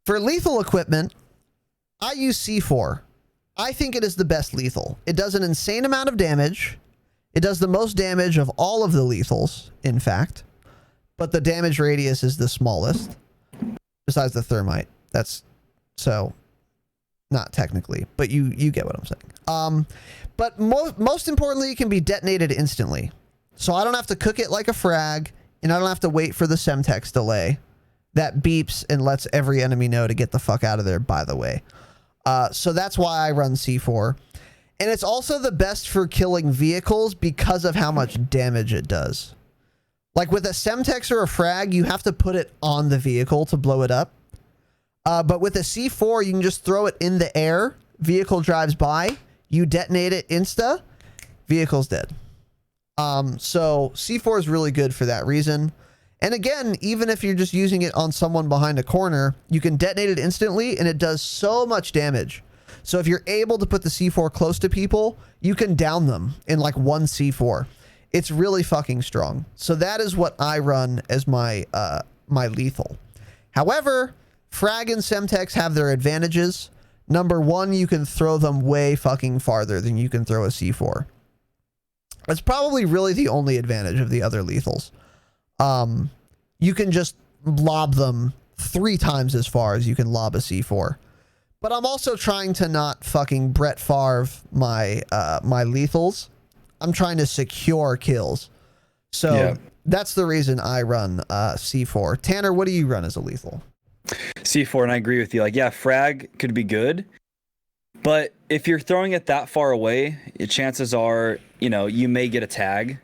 For lethal equipment, I use C4. I think it is the best lethal. It does an insane amount of damage. It does the most damage of all of the lethals, in fact. But the damage radius is the smallest. Besides the thermite. That's so not technically, but you get what I'm saying. But most importantly, it can be detonated instantly. So I don't have to cook it like a frag, and I don't have to wait for the Semtex delay that beeps and lets every enemy know to get the fuck out of there, by the way. So that's why I run C4. And it's also the best for killing vehicles because of how much damage it does. Like with a Semtex or a frag, you have to put it on the vehicle to blow it up. But with a C4, you can just throw it in the air. Vehicle drives by. You detonate it insta. Vehicle's dead. So C4 is really good for that reason. And again, even if you're just using it on someone behind a corner, you can detonate it instantly and it does so much damage. So if you're able to put the C4 close to people, you can down them in like one C4. It's really fucking strong. So that is what I run as my my lethal. However, frag and Semtex have their advantages. Number one, you can throw them way fucking farther than you can throw a C4. That's probably really the only advantage of the other lethals. You can just lob them 3 times as far as you can lob a C4. But I'm also trying to not fucking Brett Favre my my lethals. I'm trying to secure kills. So that's the reason I run C4. Tanner, what do you run as a lethal? C4, and I agree with you. Like, yeah, frag could be good, but if you're throwing it that far away, chances are, you know, you may get a tag,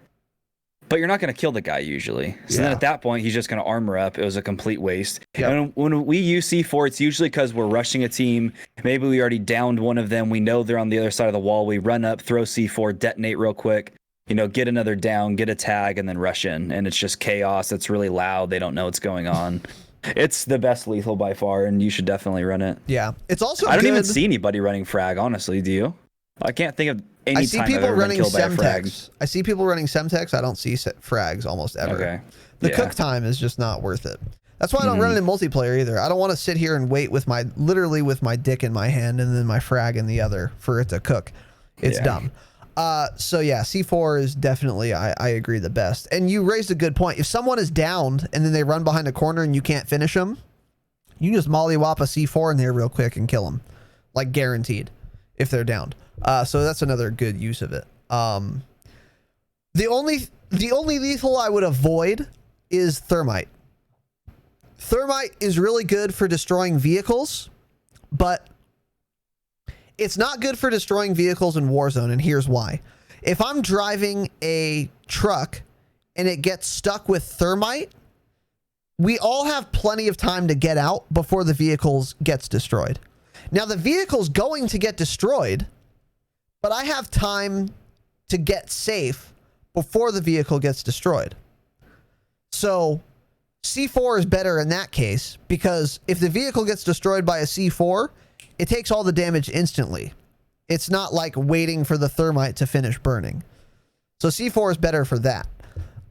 but you're not going to kill the guy usually. So then at that point, he's just going to armor up. It was a complete waste. Yep. And when we use C4, it's usually because we're rushing a team. Maybe we already downed one of them. We know they're on the other side of the wall. We run up, throw C4, detonate real quick, you know, get another down, get a tag, and then rush in. And it's just chaos. It's really loud. They don't know what's going on. It's the best lethal by far, and you should definitely run it. Yeah. It's also I don't even see anybody running frag, honestly. Do you? I can't think of any time I've ever been killed by a frag. I see people running Semtex. I don't see frags almost ever. Okay. The cook time is just not worth it. That's why I don't run it in multiplayer either. I don't want to sit here and wait with literally with my dick in my hand and then my frag in the other for it to cook. It's dumb. So yeah, C4 is definitely, I agree, the best. And you raised a good point. If someone is downed and then they run behind a corner and you can't finish them, you can just mollywop a C4 in there real quick and kill them. Like guaranteed if they're downed. So that's another good use of it. The only lethal I would avoid is thermite. Thermite is really good for destroying vehicles, but it's not good for destroying vehicles in Warzone, and here's why. If I'm driving a truck and it gets stuck with thermite, we all have plenty of time to get out before the vehicles gets destroyed. Now, the vehicle's going to get destroyed, but I have time to get safe before the vehicle gets destroyed. So C4 is better in that case, because if the vehicle gets destroyed by a C4, it takes all the damage instantly. It's not like waiting for the thermite to finish burning. So C4 is better for that.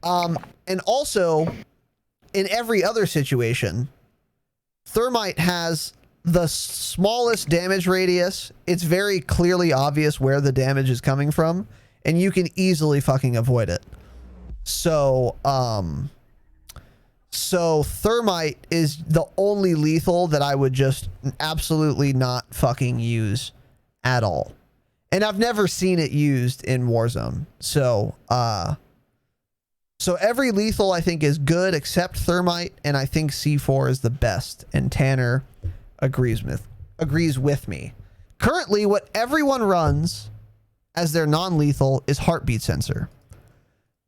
And also, in every other situation, thermite has the smallest damage radius. It's very clearly obvious where the damage is coming from, and you can easily fucking avoid it. So, so thermite is the only lethal that I would just absolutely not fucking use at all. And I've never seen it used in Warzone. So, so every lethal I think is good except thermite, and I think C4 is the best. And Tanner agrees with me. Currently, what everyone runs as their non-lethal is heartbeat sensor.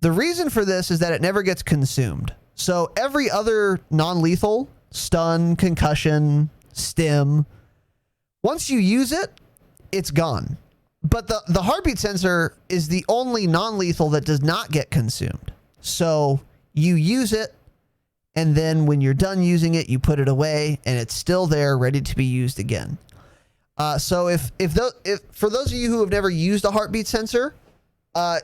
The reason for this is that it never gets consumed. So every other non-lethal, stun, concussion, stim, once you use it, it's gone. But the heartbeat sensor is the only non-lethal that does not get consumed. So you use it, and then when you're done using it, you put it away, and it's still there, ready to be used again. So if for those of you who have never used a heartbeat sensor,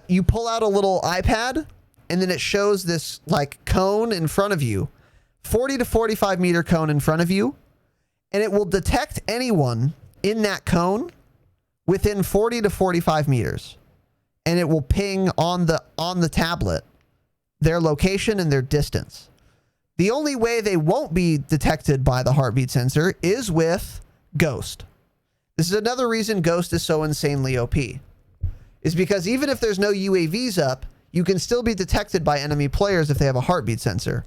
you pull out a little iPad, and then it shows this like cone in front of you, 40 to 45 meter cone in front of you. and it will detect anyone in that cone within 40 to 45 meters. And it will ping on the tablet their location and their distance. The only way they won't be detected by the heartbeat sensor is with Ghost. This is another reason Ghost is so insanely OP. Is because even if there's no UAVs up, you can still be detected by enemy players if they have a heartbeat sensor.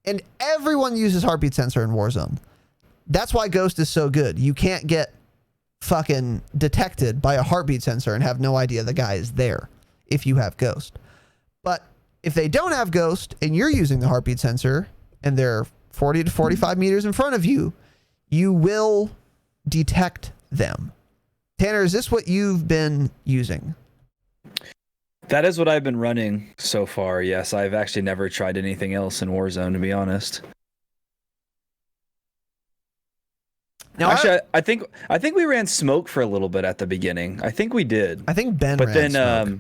And everyone uses heartbeat sensor in Warzone. That's why Ghost is so good. You can't get fucking detected by a heartbeat sensor and have no idea the guy is there if you have Ghost. But if they don't have Ghost and you're using the heartbeat sensor and they're 40 to 45 meters in front of you, you will detect them. Tanner, is this what you've been using? That is what I've been running so far. Yes, I've actually never tried anything else in Warzone, to be honest. Now, actually, I think we ran smoke for a little bit at the beginning. I think we did. I think Ben but ran then smoke.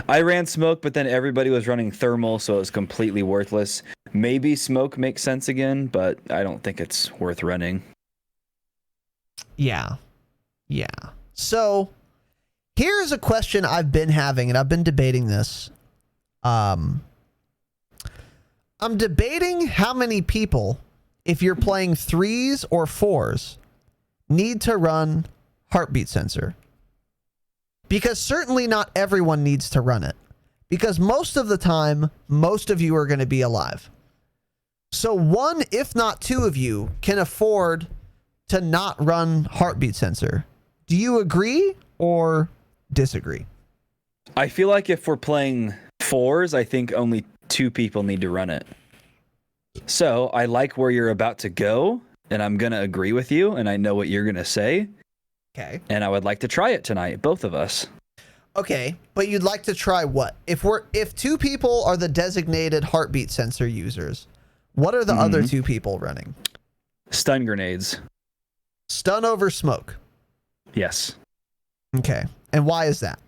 I ran smoke, but then everybody was running thermal, so it was completely worthless. Maybe smoke makes sense again, but I don't think it's worth running. Yeah. So here's a question I've been having, and I've been debating this. I'm debating how many people, if you're playing 3s or 4s, need to run heartbeat sensor. Because certainly not everyone needs to run it. Because most of the time, most of you are going to be alive. So one, if not two of you, can afford to not run heartbeat sensor. Do you agree or disagree? I feel like if we're playing 4s, I think only 2 people need to run it. So I like where you're about to go, and I'm going to agree with you, and I know what you're going to say. Okay. And I would like to try it tonight, both of us. Okay, but you'd like to try what? If 2 people are the designated heartbeat sensor users, what are the other 2 people running? Stun grenades. Stun over smoke. Yes. Okay. And why is that?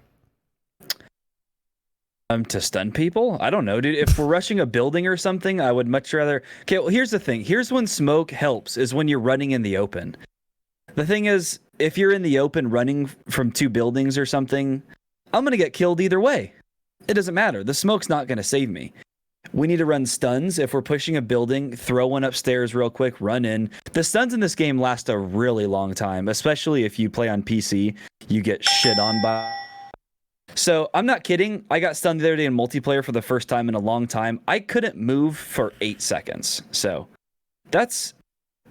To stun people? I don't know, dude. If we're rushing a building or something, I would much rather... Okay, well, here's the thing. Here's when smoke helps, is when you're running in the open. The thing is, if you're in the open running from 2 buildings or something, I'm going to get killed either way. It doesn't matter. The smoke's not going to save me. We need to run stuns. If we're pushing a building, throw one upstairs real quick, run in. The stuns in this game last a really long time, especially if you play on PC. You get shit on by... So, I'm not kidding. I got stunned the other day in multiplayer for the first time in a long time. I couldn't move for 8 seconds. So, that's...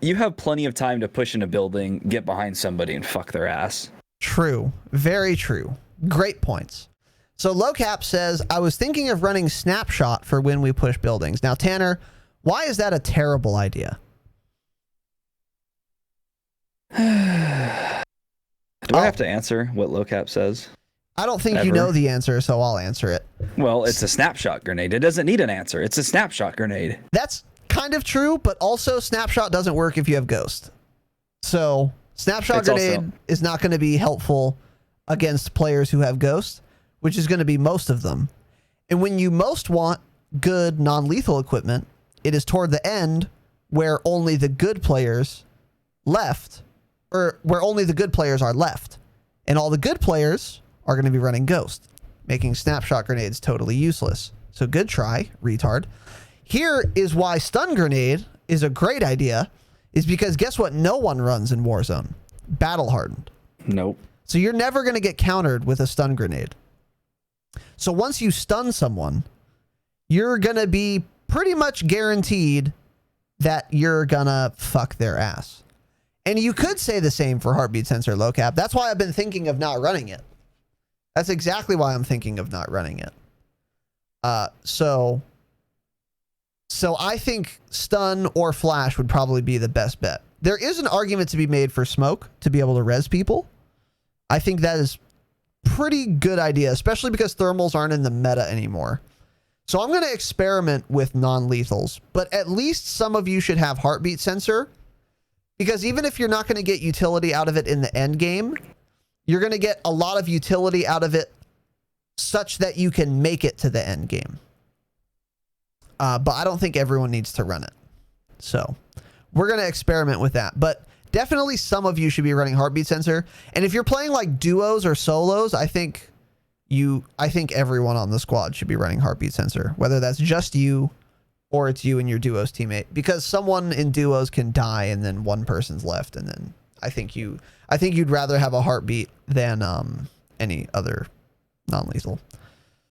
You have plenty of time to push in a building, get behind somebody, and fuck their ass. True. Very true. Great points. So Lowcap says, I was thinking of running Snapshot for when we push buildings. Now, Tanner, why is that a terrible idea? Do I have to answer what Lowcap says? I don't think you know the answer, so I'll answer it. Well, it's a snapshot grenade. It doesn't need an answer. It's a snapshot grenade. That's kind of true, but also Snapshot doesn't work if you have Ghost. So Snapshot grenade is not going to be helpful against players who have Ghost, which is going to be most of them. And when you most want good non-lethal equipment, it is toward the end where only the good players left, or where only the good players are left. And all the good players are going to be running Ghost, making Snapshot grenades totally useless. So good try, retard. Here is why stun grenade is a great idea, is because guess what no one runs in Warzone? Battle hardened. Nope. So you're never going to get countered with a stun grenade. So once you stun someone, you're going to be pretty much guaranteed that you're going to fuck their ass. And you could say the same for heartbeat sensor Lowcap. That's why I've been thinking of not running it. That's exactly why I'm thinking of not running it. So I think stun or flash would probably be the best bet. There is an argument to be made for smoke to be able to res people. I think that is pretty good idea, especially because thermals aren't in the meta anymore. So I'm going to experiment with non-lethals, but at least some of you should have heartbeat sensor, because even if you're not going to get utility out of it in the end game, you're going to get a lot of utility out of it such that you can make it to the end game. But I don't think everyone needs to run it. So we're going to experiment with that. But definitely some of you should be running heartbeat sensor. And if you're playing like duos or solos, I think everyone on the squad should be running heartbeat sensor, whether that's just you or it's you and your duos teammate, because someone in duos can die and then one person's left. And then I think you'd rather have a heartbeat than any other non-lethal.